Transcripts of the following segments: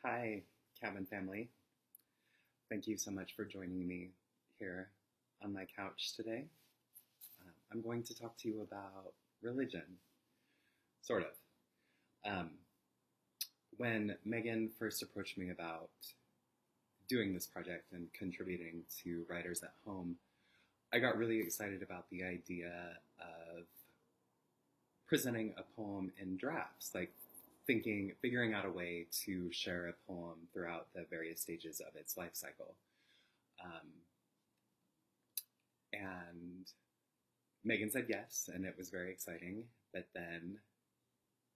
Hi, cabin family. Thank you so much for joining me here on my couch today. I'm going to talk to you about religion, sort of. When Megan first approached me about doing this project and contributing to Writers at Home, I got really excited about the idea of presenting a poem in drafts, like figuring out a way to share a poem throughout the various stages of its life cycle. Um, and Megan said yes, and it was very exciting. But then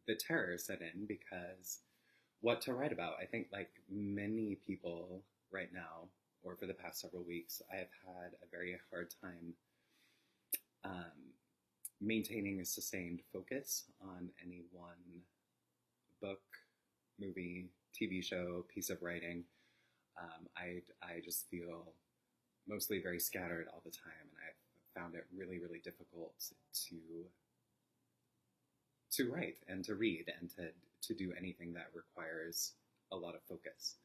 the terror set in because what to write about? I think, like many people right now, or for the past several weeks, I have had a very hard time maintaining a sustained focus on any one book, movie, TV show, piece of writing. I just feel mostly very scattered all the time, and I've found it really, really difficult to write and to read and to do anything that requires a lot of focus.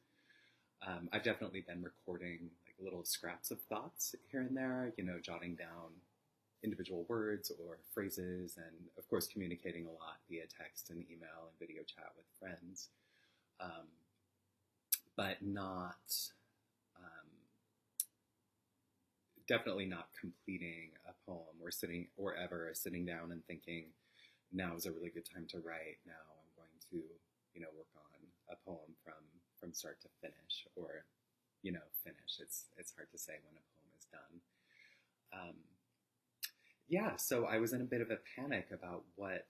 I've definitely been recording like little scraps of thoughts here and there, jotting down individual words or phrases, and of course communicating a lot via text and email and video chat with friends, but definitely not completing a poem or ever sitting down and thinking, now is a really good time to write. Now I'm going to work on a poem from start to finish, or finish. It's hard to say when a poem is done. Yeah, so I was in a bit of a panic about what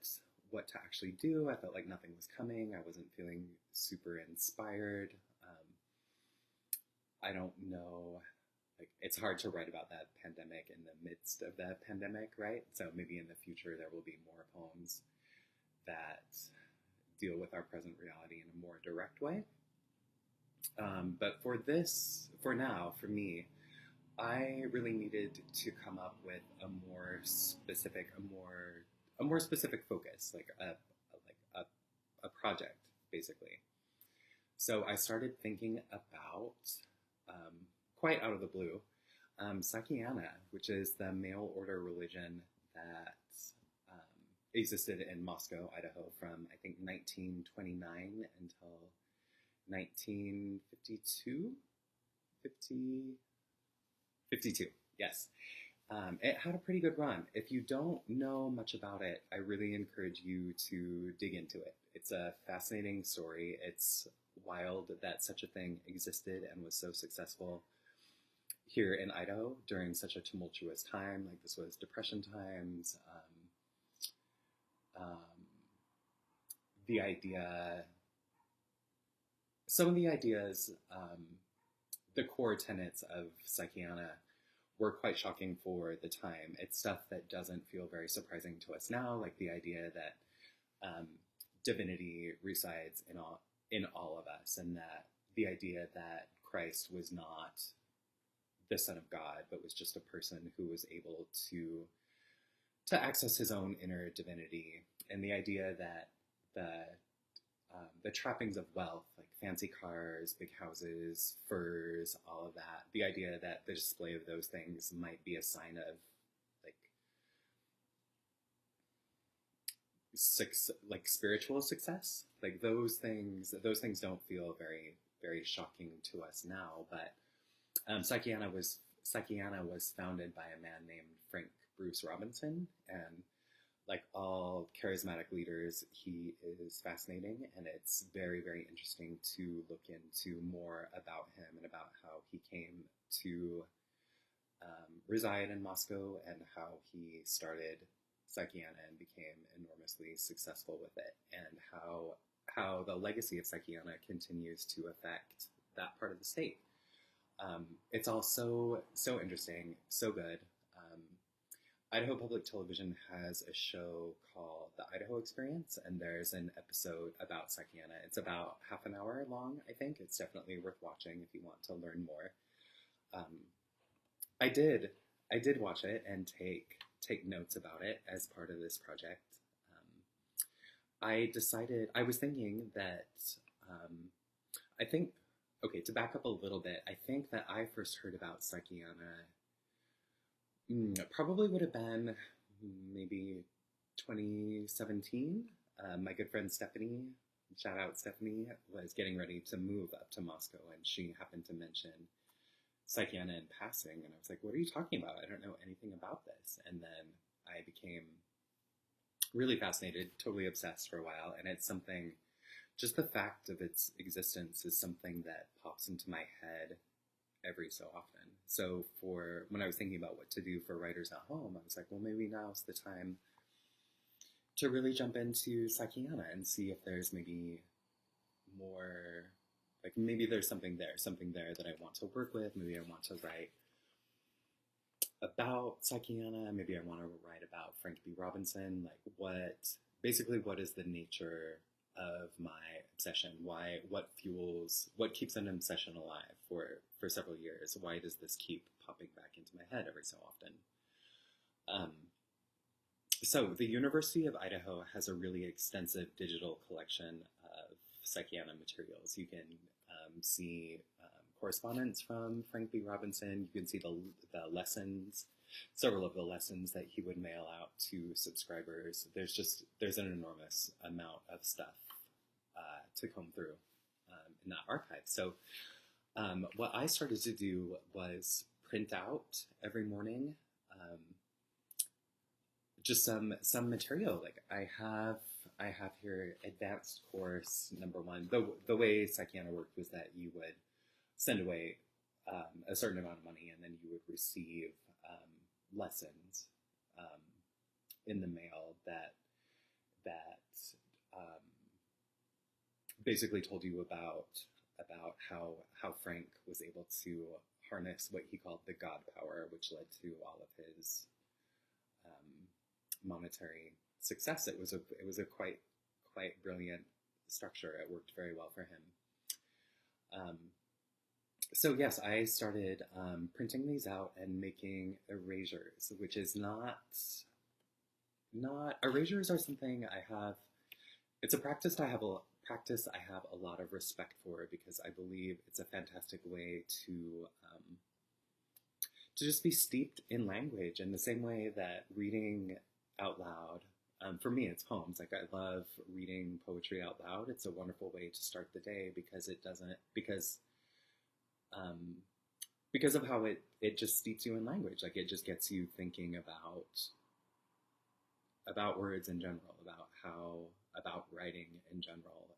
to actually do. I felt like nothing was coming. I wasn't feeling super inspired. I don't know, like it's hard to write about that pandemic in the midst of the pandemic, right? So maybe in the future there will be more poems that deal with our present reality in a more direct way. But for now, for me, I really needed to come up with a more specific focus, like a project, basically. So I started thinking about, quite out of the blue, Psychiana, which is the mail order religion that existed in Moscow, Idaho, from I think 1929 until 1952, 52, yes. It had a pretty good run. If you don't know much about it, I really encourage you to dig into it. It's a fascinating story. It's wild that such a thing existed and was so successful here in Idaho during such a tumultuous time. Like, this was Depression times. Some of the ideas, the core tenets of Psychiana were quite shocking for the time. It's stuff that doesn't feel very surprising to us now, like the idea that divinity resides in all of us, and that the idea that Christ was not the Son of God, but was just a person who was able to access his own inner divinity, and the idea that the trappings of wealth, like fancy cars, big houses, furs, all of that, the idea that the display of those things might be a sign of like spiritual success, like those things don't feel very, very shocking to us now. But Psychiana was founded by a man named Frank Bruce Robinson, and like all charismatic leaders, he is fascinating, and it's very, very interesting to look into more about him and about how he came to reside in Moscow, and how he started Psychiana and became enormously successful with it, and how the legacy of Psychiana continues to affect that part of the state. It's all so interesting, so good. Idaho Public Television has a show called The Idaho Experience, and there's an episode about Psychiana. It's about half an hour long, I think. It's definitely worth watching if you want to learn more. I did watch it and take notes about it as part of this project. I was thinking that I think, okay, to back up a little bit, I think that I first heard about Psychiana probably would have been maybe 2017. My good friend Stephanie, shout out Stephanie, was getting ready to move up to Moscow, and she happened to mention Psychiana in passing, and I was like, what are you talking about? I don't know anything about this. And then I became really fascinated, totally obsessed for a while, and it's something, just the fact of its existence is something that pops into my head every so often. So for when I was thinking about what to do for writers at home, I was like, well, maybe now's the time to really jump into Psychiana and see if there's maybe more, like maybe there's something there that I want to work with. Maybe I want to write about Psychiana. Maybe I want to write about Frank B. Robinson. Like what is the nature of my obsession? What keeps an obsession alive for several years? Why does this keep popping back into my head every so often? So the University of Idaho has a really extensive digital collection of Psychiana materials. You can see correspondence from Frank B. Robinson. You can see the lessons, several of the lessons that he would mail out to subscribers. There's an enormous amount of stuff to comb through in that archive. So what I started to do was print out every morning just some material. Like I have here advanced course number 1. The way Psychiana worked was that you would send away a certain amount of money, and then you would receive lessons in the mail that basically told you about how Frank was able to harness what he called the God power, which led to all of his monetary success. It was a quite brilliant structure. It worked very well for him. So yes, I started printing these out and making erasures, which is not erasures are something I have. It's a practice I have a lot of respect for, because I believe it's a fantastic way to just be steeped in language in the same way that reading out loud. For me, it's poems. Like I love reading poetry out loud. It's a wonderful way to start the day because of how it just steeps you in language. Like it just gets you thinking about words in general, about writing in general.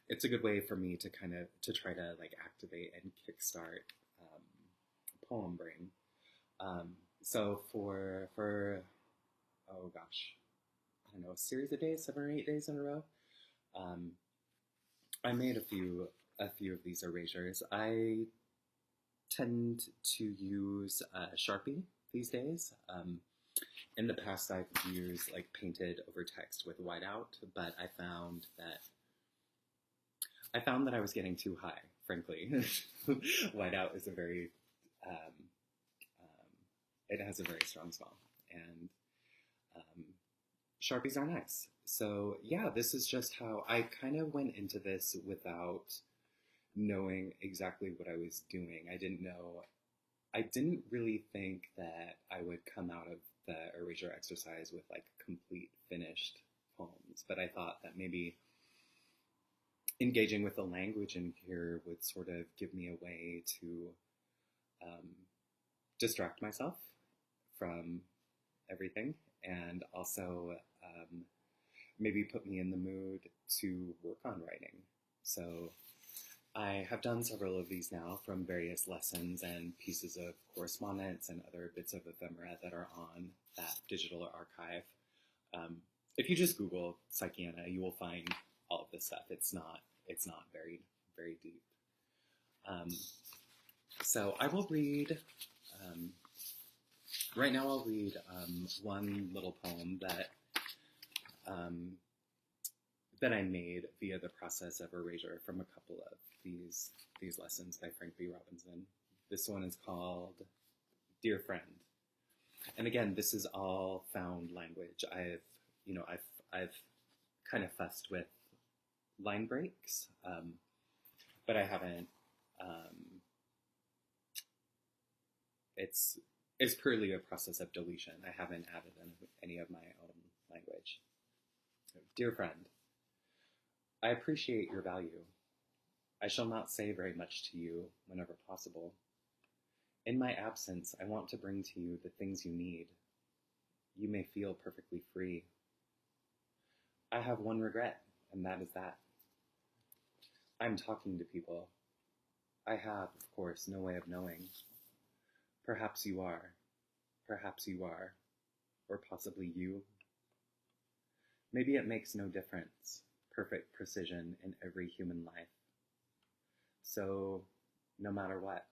It's a good way for me to try to like activate and kickstart poem brain. So for oh gosh, I don't know, a series of days, 7 or 8 days in a row, I made a few of these erasures. I tend to use Sharpie these days. In the past, I've used like painted over text with whiteout, but I found that I was getting too high, frankly. Whiteout is it has a very strong smell, and Sharpies are nice. So yeah, this is just how I kind of went into this without knowing exactly what I was doing. I didn't really think that I would come out of the erasure exercise with like complete finished poems, but I thought that maybe engaging with the language in here would sort of give me a way to distract myself from everything, and also maybe put me in the mood to work on writing. So I have done several of these now from various lessons and pieces of correspondence and other bits of ephemera that are on that digital archive. If you just Google Psychiana, you will find all of this stuff. It's not very, very deep. So I will read, right now I'll read one little poem that I made via the process of erasure from a couple of these lessons by Frank B. Robinson. This one is called Dear Friend. And again, this is all found language. I've kind of fussed with line breaks, but I haven't. Um, it's it's purely a process of deletion. I haven't added any of my own language. Dear friend, I appreciate your value. I shall not say very much to you whenever possible. In my absence, I want to bring to you the things you need. You may feel perfectly free. I have one regret, and that is that. I'm talking to people. I have, of course, no way of knowing. Perhaps you are. Perhaps you are. Or possibly you. Maybe it makes no difference. Perfect precision in every human life. So, no matter what,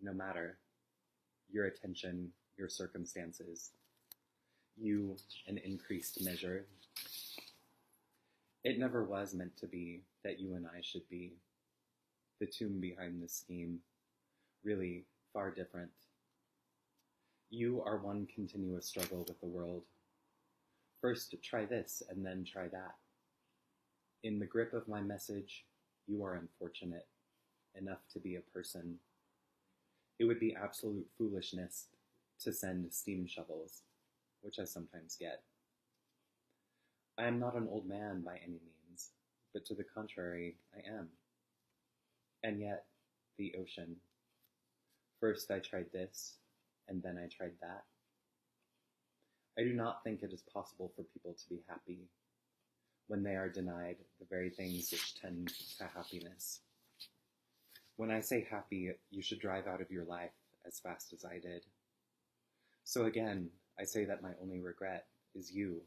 no matter your attention, your circumstances, you an increased measure. It never was meant to be that you and I should be. The tomb behind this scheme, really far different. You are one continuous struggle with the world. First try this and then try that. In the grip of my message, you are unfortunate enough to be a person. It would be absolute foolishness to send steam shovels, which I sometimes get. I am not an old man by any means, but to the contrary, I am. And yet, the ocean. First I tried this, and then I tried that. I do not think it is possible for people to be happy when they are denied the very things which tend to happiness. When I say happy, you should drive out of your life as fast as I did. So again, I say that my only regret is you,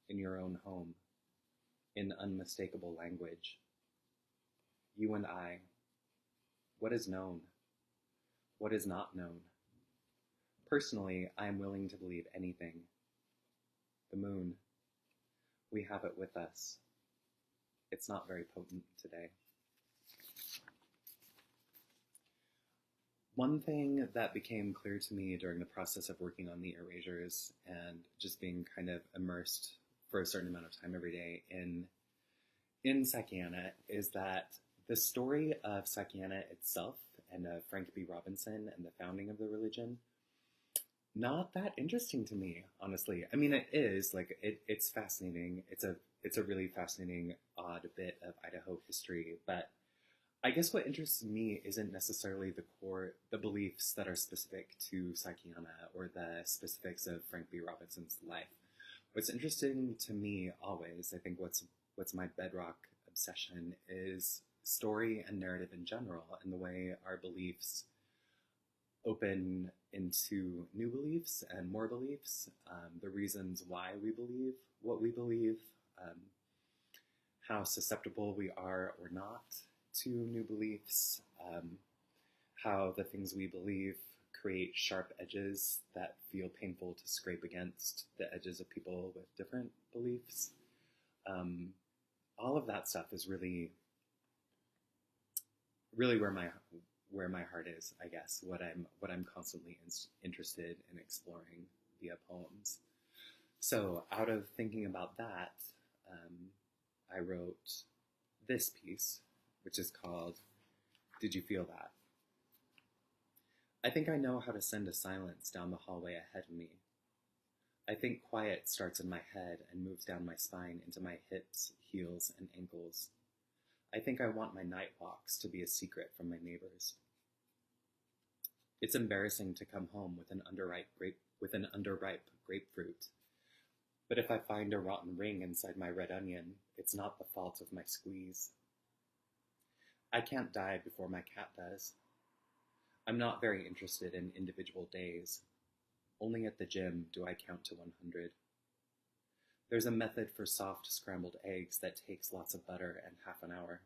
in your own home, in unmistakable language. You and I. What is known? What is not known? Personally, I am willing to believe anything. The moon. We have it with us. It's not very potent today. One thing that became clear to me during the process of working on the erasures and just being kind of immersed for a certain amount of time every day in Psychiana is that the story of Psychiana itself and of Frank B. Robinson and the founding of the religion, not that interesting to me, honestly. I mean, it is, like, it's fascinating. It's a really fascinating, odd bit of Idaho history, but I guess what interests me isn't necessarily the beliefs that are specific to Psychiana or the specifics of Frank B. Robinson's life. What's interesting to me always, I think what's my bedrock obsession is story and narrative in general, and the way our beliefs open into new beliefs and more beliefs, the reasons why we believe what we believe, how susceptible we are or not to new beliefs, how the things we believe create sharp edges that feel painful to scrape against the edges of people with different beliefs. All of that stuff is really where my heart is, I guess, what I'm constantly interested in exploring via poems. So out of thinking about that, I wrote this piece, which is called Did You Feel That? I think I know how to send a silence down the hallway ahead of me. I think quiet starts in my head and moves down my spine into my hips, heels, and ankles. I think I want my night walks to be a secret from my neighbors. It's embarrassing to come home with an underripe grapefruit. But if I find a rotten ring inside my red onion, it's not the fault of my squeeze. I can't die before my cat does. I'm not very interested in individual days. Only at the gym do I count to 100. There's a method for soft scrambled eggs that takes lots of butter and half an hour.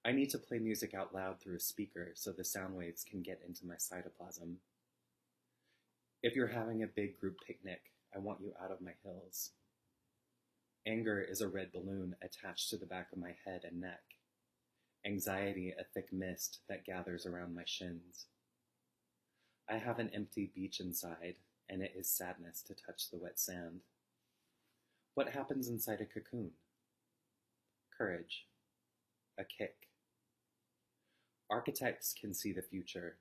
I need to play music out loud through a speaker so the sound waves can get into my cytoplasm. If you're having a big group picnic, I want you out of my hills. Anger is a red balloon attached to the back of my head and neck. Anxiety a thick mist that gathers around my shins. I have an empty beach inside, and it is sadness to touch the wet sand. What happens inside a cocoon? courage, a kick. Architects can see the future.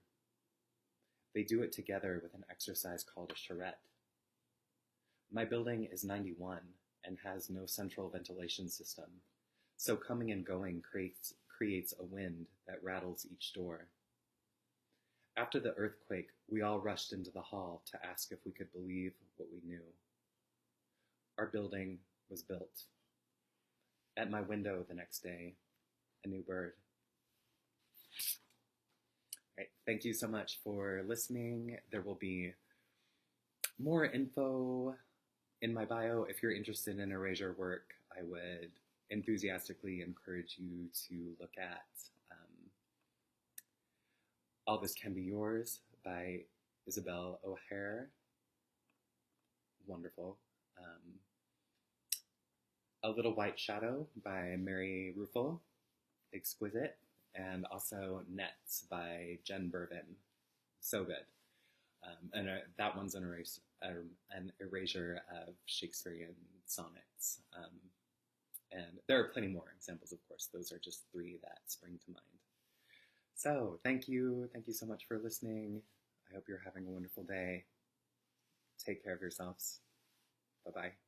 They do it together with an exercise called a charrette. My building is 91 and has no central ventilation system, so coming and going creates a wind that rattles each door. After the earthquake, we all rushed into the hall to ask if we could believe what we knew. Our building was built. At my window the next day, a new bird. Right, thank you so much for listening. There will be more info in my bio. If you're interested in erasure work, I would enthusiastically encourage you to look at All This Can Be Yours by Isabel O'Hare. Wonderful. A Little White Shadow by Mary Ruffel. Exquisite. And also Nets by Jen Bervin. So good. And that one's an erasure of Shakespearean sonnets. And there are plenty more examples, of course. Those are just 3 that spring to mind. So thank you. Thank you so much for listening. I hope you're having a wonderful day. Take care of yourselves. Bye-bye.